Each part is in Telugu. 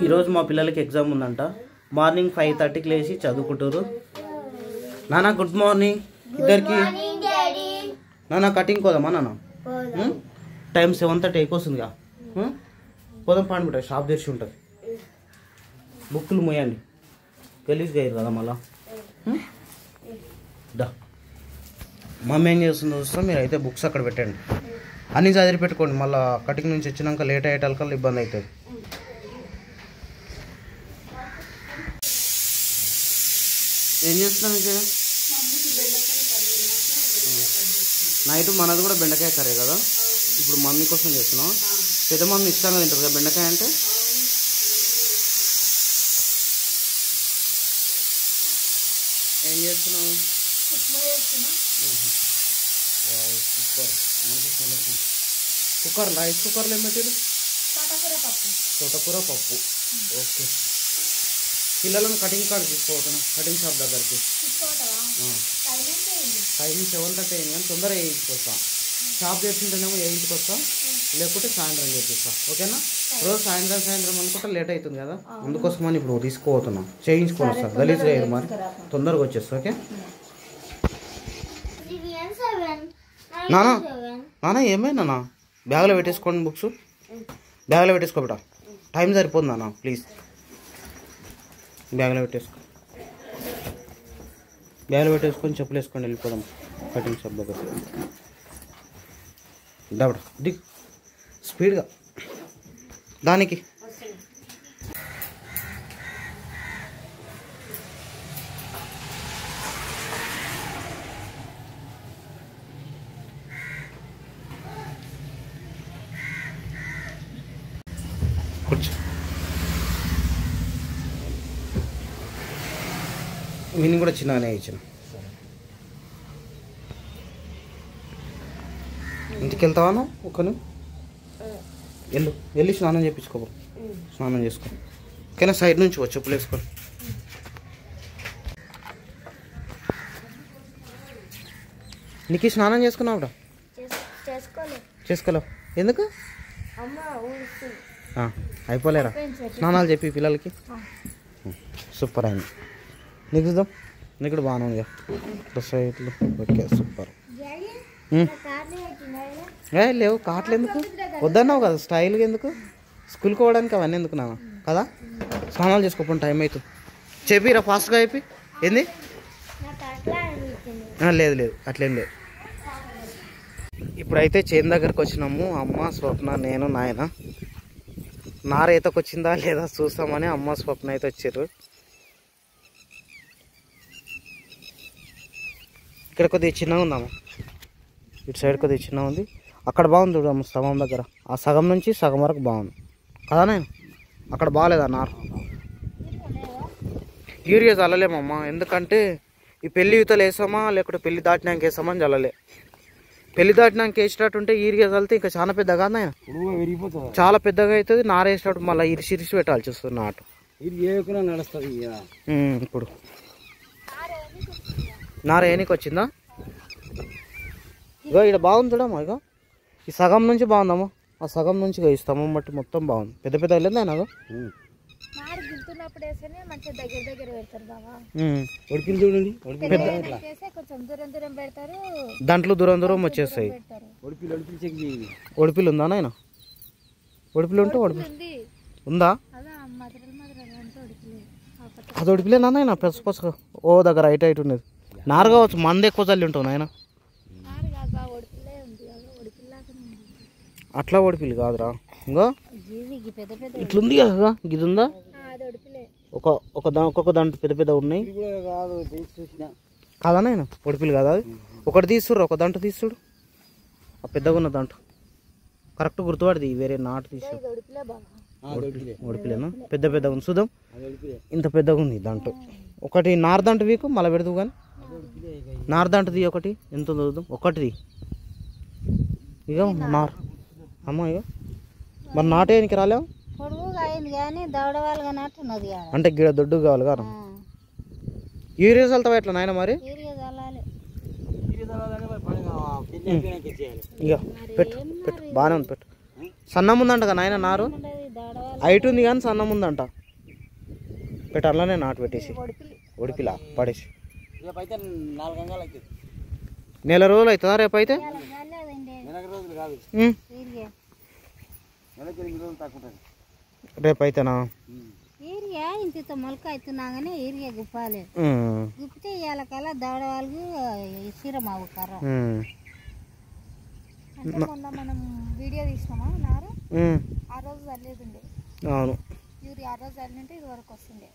ఈరోజు మా పిల్లలకి ఎగ్జామ్ ఉందంట. మార్నింగ్ 5:30కి లేచి చదువుకుంటారు. నాన్న గుడ్ మార్నింగ్ ఇద్దరికి. నాన్న కటింగ్ పోదామా నాన్న? టైం 7:30 అయిపోతుందిగా. పోదాం పాండి బిడ్డ, షాప్ తెరిచి ఉంటుంది. బుక్కులు మోయండి, గలీజ్గా అయ్యారు కదా మళ్ళా. దా మమ్మీ ఏం చేస్తుందో చూస్తాం, మీరు అయితే బుక్స్ అక్కడ పెట్టండి. అన్నీ చదివి పెట్టుకోండి, మళ్ళీ కటింగ్ నుంచి వచ్చినాక లేట్ అయ్యేటల్కల్లా ఇబ్బంది అవుతుంది. ఏం చేస్తున్నాం ఇక్కడ? నైట్ మనది కూడా బెండకాయ కర్రీ కదా. ఇప్పుడు మమ్మీ కోసం చేస్తున్నాం. పెద్ద మమ్మీ ఇష్టంగా తింటారు కదా బెండకాయ అంటే. ఏం చేస్తున్నావు? సూపర్. కుక్కర్ రైస్ కుక్కర్లో ఏం పెట్టారు? తోటకూర పప్పు. ఓకే. పిల్లలను కటింగ్ కార్డు తీసుకోవద్దునా, కటింగ్ షాప్ దగ్గరికి. టైం 7:30 అయింది కానీ తొందరగా 8కి వస్తాం. షాప్ చేస్తుంటేనేమో 8కి వస్తాం, లేకపోతే సాయంత్రం చేపిస్తాం. ఓకేనా? రోజు సాయంత్రం అనుకుంటా లేట్ అవుతుంది కదా, అందుకోసమని ఇప్పుడు తీసుకోబోతున్నాం. చేయించుకొని వస్తాం, గలీజ్ లేదు మరి, తొందరగా వచ్చేస్తా. ఓకే నాన్న ఏమైనా బ్యాగ్లో పెట్టేసుకోండి బుక్స్, బ్యాగ్లో పెట్టేసుకోబెట్టా. టైం సరిపోతుంది నాన్న, ప్లీజ్ బ్యాగ్లో పెట్టేసుకో. బ్యాగ్లో పెట్టేసుకొని చెప్పులు వేసుకొని వెళ్ళిపోదాం కటింగ్ షాప్ దగ్గర. డబడ దిగ్ స్పీడ్గా దానికి. కూర్చో. వీని కూడా చిన్నగానే ఇచ్చిన. ఇంటికి వెళ్తావాను ఒక్కను? వెళ్ళి స్నానం చేయించుకో, స్నానం చేసుకో. ఓకేనా? సైడ్ నుంచి వచ్చి చెప్పులు వేసుకోండి. నీకు స్నానం చేసుకున్నావుడా? చేసుకోలేవు ఎందుకు? అయిపోలేరా స్నానాలు చెప్పి పిల్లలకి? సూపర్ అయింది. నీకు చూద్దాం, నీకు కూడా బాగానే ఉంది డ్రెస్ ఇట్లు. Okay super. లేవు కాట్లు ఎందుకు వద్దన్నావు కదా, స్టైల్గా ఎందుకు? స్కూల్కి పోవడానికి అవన్నీ ఎందుకు నా కదా. స్నానాలు చేసుకోకుండా టైం అవుతుంది. చెప్పిరా ఫాస్ట్గా అయిపోయి. ఏంది? లేదు అట్లేం లేదు. ఇప్పుడైతే చేను దగ్గరకు వచ్చినాము. అమ్మ, స్వప్న, నేను, నాయన. నార ఈతకు వచ్చిందా లేదా చూస్తామని అమ్మ, స్వప్న అయితే వచ్చారు. ఇక్కడ కొద్దిగా చిన్నగా ఉందమ్మ, ఇటు సైడ్ కొద్దిగా చిన్నగా ఉంది. అక్కడ బాగుంది చూడమ్మ, సగం దగ్గర. ఆ సగం నుంచి సగం వరకు బాగుంది కదా. నేను అక్కడ బాగాలేదా నార? యూరియా చల్లలేమమ్మా, ఎందుకంటే ఈ పెళ్లి యూతలు వేసామా లేకపోతే పెళ్లి దాటినాక వేసామని చల్లలే. పెళ్లి దాటినాక వేసేటట్టు ఉంటే యూరియా చల్లితే ఇంకా చాలా పెద్దగా కాదు నాయన, చాలా పెద్దగా అవుతుంది. నార వేసేటప్పుడు మళ్ళీ ఇరిసి పెట్టాల్సి వస్తుంది నాటు. ఇప్పుడు నార ఏనికి వచ్చిందా? ఇగో ఇక్కడ బాగుంది చూడమ్మా. ఇక ఈ సగం నుంచి బాగుందమ్మా, ఆ సగం నుంచి ఈ స్తంభం బట్టి మొత్తం బాగుంది. పెద్ద పెద్ద వెళ్ళింది ఆయన. దాంట్లో దూరం వచ్చేస్తాయి. ఒడిపిల్లు ఉందా నాయన? ఒడిపిల్లు ఉంటే ఉందా? అది ఒడిపిల్లేనా నాయన? పసుపసుగా ఓ దగ్గర హైట్ ఉన్నది. నారు కావచ్చు, మంది ఎక్కువ చల్లి ఉంటావు నాయన. అట్లా ఒడిపిల్లి కాదురా, ఇంకా ఇట్లుంది కదా, ఇది ఉందా? ఒక్కొక్క దాంట్లో పెద్ద ఉన్నాయి కాదా నాయన? ఒడిపిల్లి కాదా అది? ఒకటి తీసుడు, ఒక దాంట్లో తీసుడు, ఆ పెద్దగా ఉన్న దాంట్లో కరెక్ట్ గుర్తుపడింది. వేరే నాటు తీసుడు. ఒడిపిల్లేనా? పెద్దగా ఉంది చూద్దాం. ఇంత పెద్దగా ఉంది దాంట్లో. ఒకటి నారదంట వీకు మళ్ళీ పెడదు కానీ నారదంటది ఒకటి ఎంత చూద్దాం. ఒకటిది ఇక నార అమ్మ. ఇక మరి నాటేనికి రాలేము అంటే గిడ దొడ్డు కావాలి కదా. యూరియా చల్తావా ఎట్లా నాయన మరి? ఇక పెట్టు బాగానే ఉంది, పెట్టు. సన్నం ఉందంట కదా నాయన నారు. హైట్ ఉంది కానీ సన్నం ఉందంట. పెట్టాలనే నాటు పెట్టేసి ఒడిపిలా పడేసి రేపైతే 4 గంటలు అవుతుంది. నెల రోజులు అవుతుందా రేపైతే? నెలకు రోజులు కాదు, నెలకి 8 రోజులు తక్కువ ఉంటుంది రేపైతేనా? ఏరియా ఇంత మొలక అవుతున్నాగానే ఏరియా గుప్పాలి. గుప్పితే ఇవాళ కల్లా దవడ వాళ్ళకు ఇసిరం అవు కర్ర. మొన్న మనం వీడియో తీసినామా నారు, ఆ రోజు చల్లేదుండే. అవును, యూరియా ఆ రోజు చల్లింటే ఇది వరకు వస్తుండే.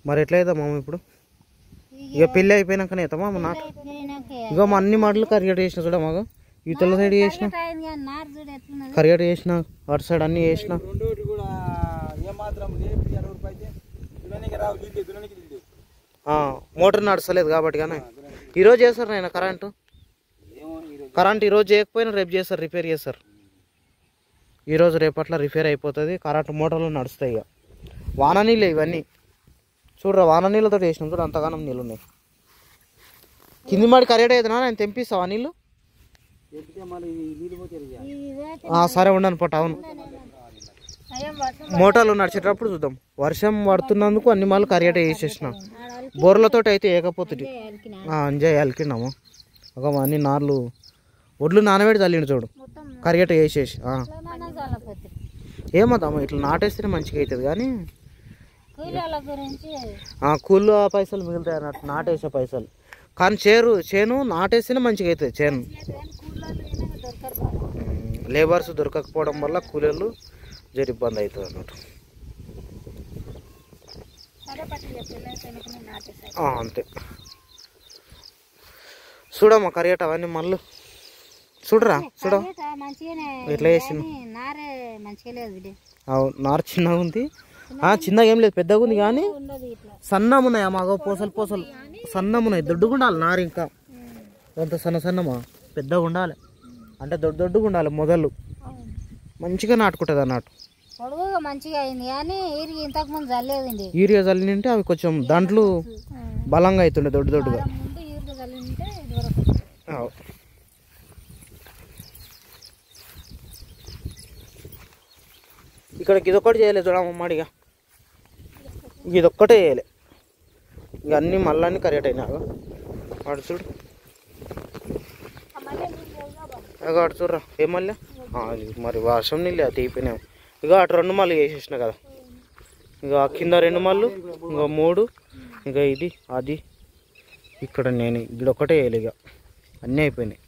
మరి ఎట్లా అవుతాం మామ ఇప్పుడు? ఇక పెళ్ళి అయిపోయినాకనే అవుతామా నాటు? ఇక మా అన్ని మాటలు కరిగేట చేసిన చూడ మాకు. ఇతల సైడ్ చేసిన కరిగేట చేసిన, అటు సైడ్ అన్ని చేసిన. మోటార్ నడచలేదు కాబట్టి కానీ ఈరోజు చేస్తారు నేను కరెంట్ ఈరోజు చేయకపోయినా రేపు చేస్తారు, రిపేర్ చేస్తారు. ఈరోజు రేపట్ల రిపేర్ అయిపోతుంది. కరెంట్ మోటార్లు నడుస్తాయి. ఇక వాన నీళ్ళే ఇవన్నీ చూడరా, వాన నీళ్ళతో వేసినాం చూడ, అంతగానం నీళ్ళు ఉన్నాయి. కింది మాడి కరెక్ట్ అవుతున్నా నేను తెంపిస్తావా నీళ్ళు? సరే ఉండను పట్టు. అవును, మోటార్లు నడిచేటప్పుడు చూద్దాం. వర్షం పడుతున్నందుకు అన్ని మాలు కరిగేట వేసేసిన. బోర్లతో అయితే ఏకపోతుంది అంజయ్ అలికినాము. ఒక అన్ని నార్లు ఒడ్లు నానబెట్టి చల్లిండు చూడు, కరిగేట వేసేసి. ఏమవుతాము ఇట్లా నాటేస్తేనే మంచిగా అవుతుంది. కానీ కూల్లో పైసలు మిగులుతాయి అన్నట్టు, నాటేసే పైసలు. కానీ చేను నాటేస్తేనే మంచిగా అవుతుంది. చేను లేబర్స్ దొరకకపోవడం వల్ల కూలీలు జర ఇబ్బంది అవుతుంది అన్నట్టు. అంతే చూడమ్మా కరిగేట అవన్నీ మళ్ళీ చూడరా ఎట్లా చేసింది. నారు చిన్నగా ఉంది, చిన్నగా ఏం లేదు, పెద్దగా ఉంది. కానీ సన్నం ఉన్నాయి మాగో, పూసలు సన్నం ఉన్నాయి. దొడ్డుగా ఉండాలి నారు, ఇంకా కొంత సన్నమా పెద్దగా ఉండాలి. అంటే దొడ్డుగా ఉండాలి. మొదలు మంచిగా నాటుకుంటుంది అన్నట్టు. మంచిగా అయింది కానీ ఇంతకు ముందు చల్లేదండి. యూరియా చల్లింటే అవి కొంచెం దాంట్లో బలంగా అవుతుండే దొడ్డుగా. ఇక్కడ ఇదొక్కటి చేయలేదు చూడమ్మడిగా, ఇదొక్కటే చేయలే. ఇక అన్నీ మళ్ళీ కరెక్ట్ అయినా వాడు చూడు, అటు చూడరా ఏ మళ్ళీ. మరి వర్షం నీళ్ళు అది అయిపోయినాయి. ఇక అటు 2 మళ్ళు వేసేసిన కదా. ఇక కింద 2 మళ్ళు, ఇంకా 3, ఇంకా ఇది అది. ఇక్కడ నేను ఇక్కడ ఒక్కటే వేయలే. ఇక అన్నీ అయిపోయినాయి.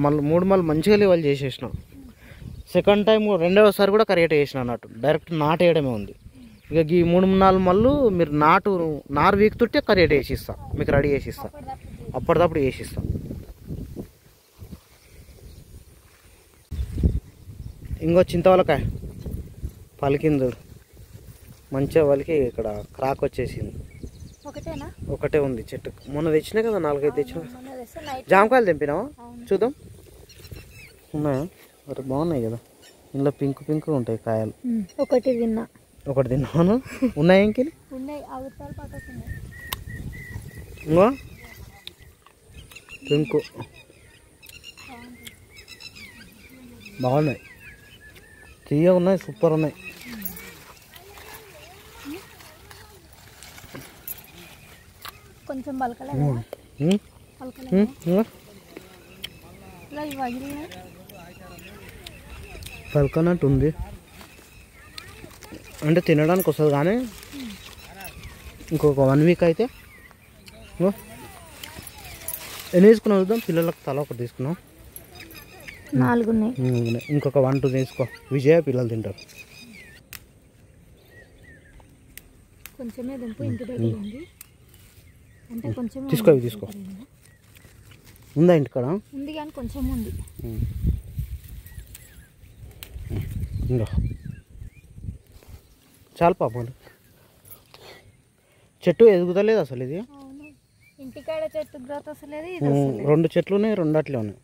మళ్ళీ 3 మళ్ళు మంచిగా లెవెల్ చేసేసిన. సెకండ్ టైం రెండవసారి కూడా కరెక్ట్ వేసిన అన్నట్టు. డైరెక్ట్ నాటు వేయడమే ఉంది. ఇక ఈ 3-4 మళ్ళు మీరు నారు వీకుతుంటే కరెక్ట్ వేసిస్తా, మీకు రెడీ చేసిస్తా, అప్పటిదప్పుడు వేసిస్తా. ఇంకో చింతవలకాయ పలికింది మంచిగా పలికి, ఇక్కడ క్రాక్ వచ్చేసింది. ఒకటే ఉంది చెట్టు. మొన్న తెచ్చినా కదా, 4-5 తెచ్చినా. జామకాయలు తెంపినావా? చూద్దాం, ఉన్నాయా? మరి బాగున్నాయి కదా, ఇందులో పింక్ ఉంటాయి కాయలు. ఒకటి తిన్నాను. ఉన్నాయి ఇంక ఇంకో పింక్ బాగున్నాయి, తీయగా ఉన్నాయి, సూపర్ ఉన్నాయి. కొంచెం పలకనట్టు ఉంది అంటే తినడానికి వస్తుంది. కానీ ఇంకొక 1 వీక్ అయితే ఎన్ని తీసుకున్నాం చూద్దాం. పిల్లలకు తల ఒకటి తీసుకున్నాం, 4 ఉన్నాయి. ఇంకొక 1-2 తీసుకో, విజయ పిల్లలు తింటారు. తీసుకో ఉందా ఇంటికాడ? ఉంది కానీ కొంచెం ఉంది. చాలు పాపం, చెట్టు ఎదుగుతలేదు అసలు. ఇది ఇంటికాడ చెట్టు గ్రోత్ అసలేదు. 2 చెట్లు ఉన్నాయి, 2 అట్లే ఉన్నాయి.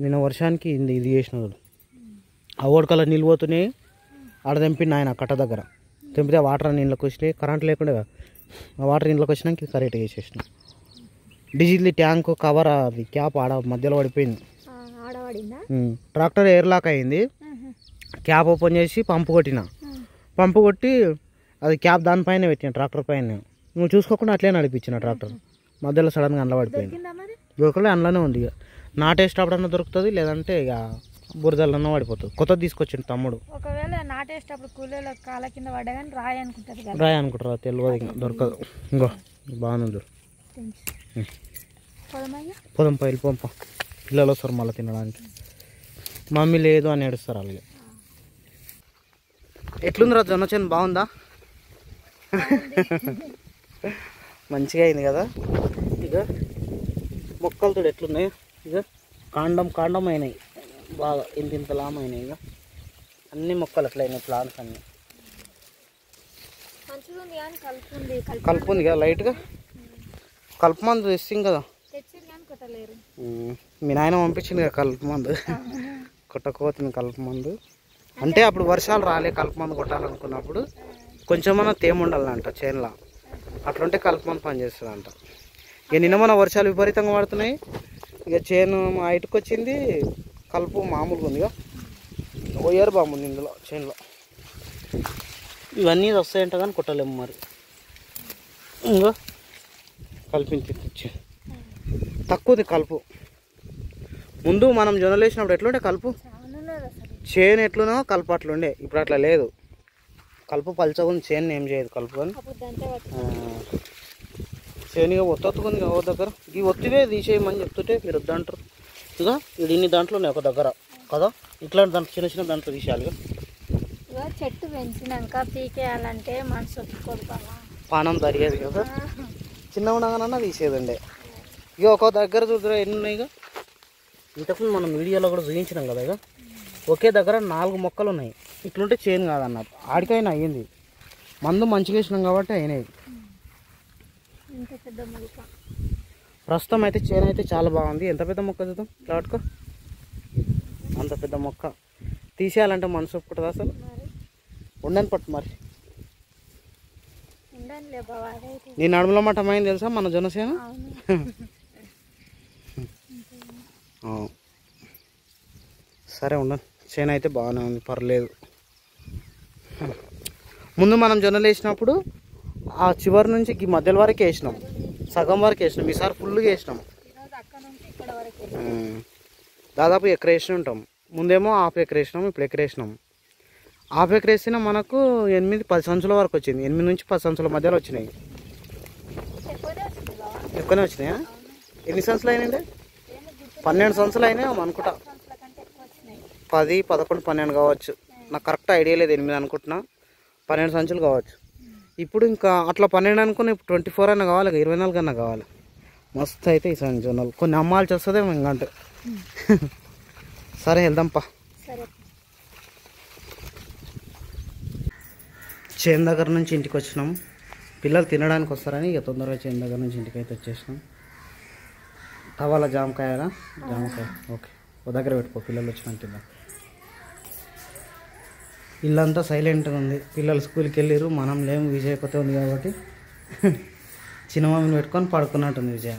నిన్న వర్షానికి ఇది చేసిన ఆ ఓడకల నీళ్ళు పోతున్నాయి. ఆడ తెంపిన ఆయన కట్ట దగ్గర తెంపితే వాటర్ నీళ్ళకి వచ్చినాయి. కరెంట్ లేకుండా ఆ వాటర్ నీళ్ళకి వచ్చినాక కరెక్ట్ వేసేసిన. డీజిల్ ట్యాంక్ కవర్ అది క్యాప్ ఆడ మధ్యలో పడిపోయింది. ఆడవాడిందా? ట్రాక్టర్ ఎయిర్ లాక్ అయింది. క్యాప్ ఓపెన్ చేసి పంపు కొట్టిన. పంపు కొట్టి అది క్యాప్ దానిపైన పెట్టిన, ట్రాక్టర్ పైన. నువ్వు చూసుకోకుండా అట్లే నడిపించిన ట్రాక్టర్. మధ్యలో సడన్గా అందులో పడిపోయింది. దొరకలే, అందులోనే ఉంది. ఇక నాటేసేటప్పుడన్నా దొరుకుతుంది, లేదంటే ఇక బురదలన్నా పడిపోతుంది. కొత్తది తీసుకొచ్చిండు తమ్ముడు. ఒకవేళ నాటేసేటప్పుడు కూలీల కాళ్ళ కింద పడ్డా కానీ రాయి అనుకుంటుంది కదా. రాయి అనుకుంటారా? తెలియదు, ఇంకా దొరకదు. ఇంకో బాగుంది. పొదం పైలు పంప, పిల్లలు వస్తారు మళ్ళీ తినడానికి. మమ్మీ లేదు అని ఏడుస్తారు అలాగే. ఎట్లుంది రా జొన్న చేను? బాగుందా? మంచిగా అయింది కదా. ఇక మొక్కలతో ఎట్లున్నాయి? ఇక కాండం అయినాయి బాగా, ఇంత లామైనాయి. ఇక అన్ని మొక్కలు అట్లయినాయి, ప్లాంట్స్ అన్నీ. కలుపు ఉంది కదా లైట్గా. కలుపు మందు తెచ్చింది కదా, మీ నాయన పంపించింది కదా కలుపు మందు. కొట్టకపోతుంది కలుపు మందు. అంటే అప్పుడు వర్షాలు రాలే, కలుపు మందు కొట్టాలనుకున్నప్పుడు కొంచెమన్నా తేమ ఉండాలంట చేనులో. అట్లుంటే కలుపు మందు పనిచేస్తుందంట. ఇక నిన్న మన వర్షాలు విపరీతంగా పడుతున్నాయి. ఇక చేను హైట్కి వచ్చింది, కలుపు మామూలుగా ఉంది. ఇక ఓయర్ బాగుంది ఇందులో చేనులో. ఇవన్నీ వస్తాయంట కానీ కొట్టలేము మరి. ఇంకా కల్పించి తక్కువది కలుపు. ముందు మనం జొన్నలు వేసినప్పుడు ఎట్లుండే కలుపు, చేను ఎట్లునో కలుపు అట్లుండే. ఇప్పుడు అట్లా లేదు. కలుపు పలుచగా చేను ఏం చేయదు కలుపు. కానీ చేనుగా ఒత్తుకుంది ఓ దగ్గర. ఈ ఒత్తివే తీసేయమని చెప్తుంటే మీరు వద్దంటారు. ఇక ఇన్ని దాంట్లో ఉన్నాయి ఒక దగ్గర కదా. ఇట్లాంటి దాంట్లో చిన్న చిన్న దాంట్లో తీసేయాలి. చెట్టు పెంచినాక పీకేయాలంటే మనసు ఒప్పుకోదు కదా, పానం తరిగేది కదా. చిన్న ఉండగానన్నా తీసేదండి. ఇక ఒక దగ్గర చూద్దరు ఎన్ని ఉన్నాయి. ఇక ఇంతకు మనం వీడియోలో కూడా చూపించినాం కదా. ఇక ఒకే దగ్గర 4 మొక్కలు ఉన్నాయి. ఇట్లుంటే చేను కాదన్నారు. ఆడికైనా అయ్యింది. మందు మంచిగా వేసినాం కాబట్టి అయినాయి. ప్రస్తుతం అయితే చేను అయితే చాలా బాగుంది. ఎంత పెద్ద మొక్క చూద్దాం ప్లాట్కో. అంత పెద్ద మొక్క తీసేయాలంటే మనసు ఒప్పుకుంటుంది అసలు. ఉండని పట్టు మరి. నీ నడుముల మఠం అయింది తెలుసా మన జనసేన. సరే ఉండండి. చేను అయితే బాగానే ఉంది, పర్లేదు. ముందు మనం జొన్నలు వేసినప్పుడు ఆ చివరి నుంచి ఈ మధ్యల వరకు వేసినాం, సగం వరకు వేసినాం. ఈసారి ఫుల్గా వేసినాం. దాదాపు ఎకర వేసి ఉంటాం. ముందేమో హాఫ్ ఎకర వేసినాం, ఇప్పుడు ఎకర వేసినాం. హాఫ్ ఎకర వేసినా మనకు 8-10 సంచుల వరకు వచ్చింది. 8 నుంచి 10 సంచుల మధ్యలో వచ్చినాయి. ఎక్కువనే వచ్చినాయా? ఎన్ని సంచులు అయినాయండి? 12 సంచులు అయినాయి అనుకుంటా. 10, 11, 12 కావచ్చు. నాకు కరెక్ట్ ఐడియా లేదు. 8 అనుకుంటున్నా. 12 సంచులు కావచ్చు. ఇప్పుడు ఇంకా అట్లా 12 అనుకుని ఇప్పుడు 24 అయినా కావాలి, 24 అన్నా కావాలి. మస్తు అయితే ఈ జొన్నలు కొన్ని అమ్మాల్సి వస్తుందేమో ఇంకంటే. సరే వెళ్దాంపా. చేను దగ్గర నుంచి ఇంటికి వచ్చినాం. పిల్లలు తినడానికి వస్తారని ఇక తొందరగా చేను దగ్గర నుంచి ఇంటికి అయితే వచ్చేసినాం. కావాలా జామకాయనా? జామకాయ ఓకే. ఓ దగ్గర పెట్టుకో, పిల్లలు వచ్చినాక. ఇల్లంతా సైలెంట్గా ఉంది. పిల్లలు స్కూల్కి వెళ్ళారు, మనం లేము. విజయ్ అయిపోతే ఉంది కాబట్టి చిన్నమామిని పెట్టుకొని పడుకున్నట్టుంది విజయ.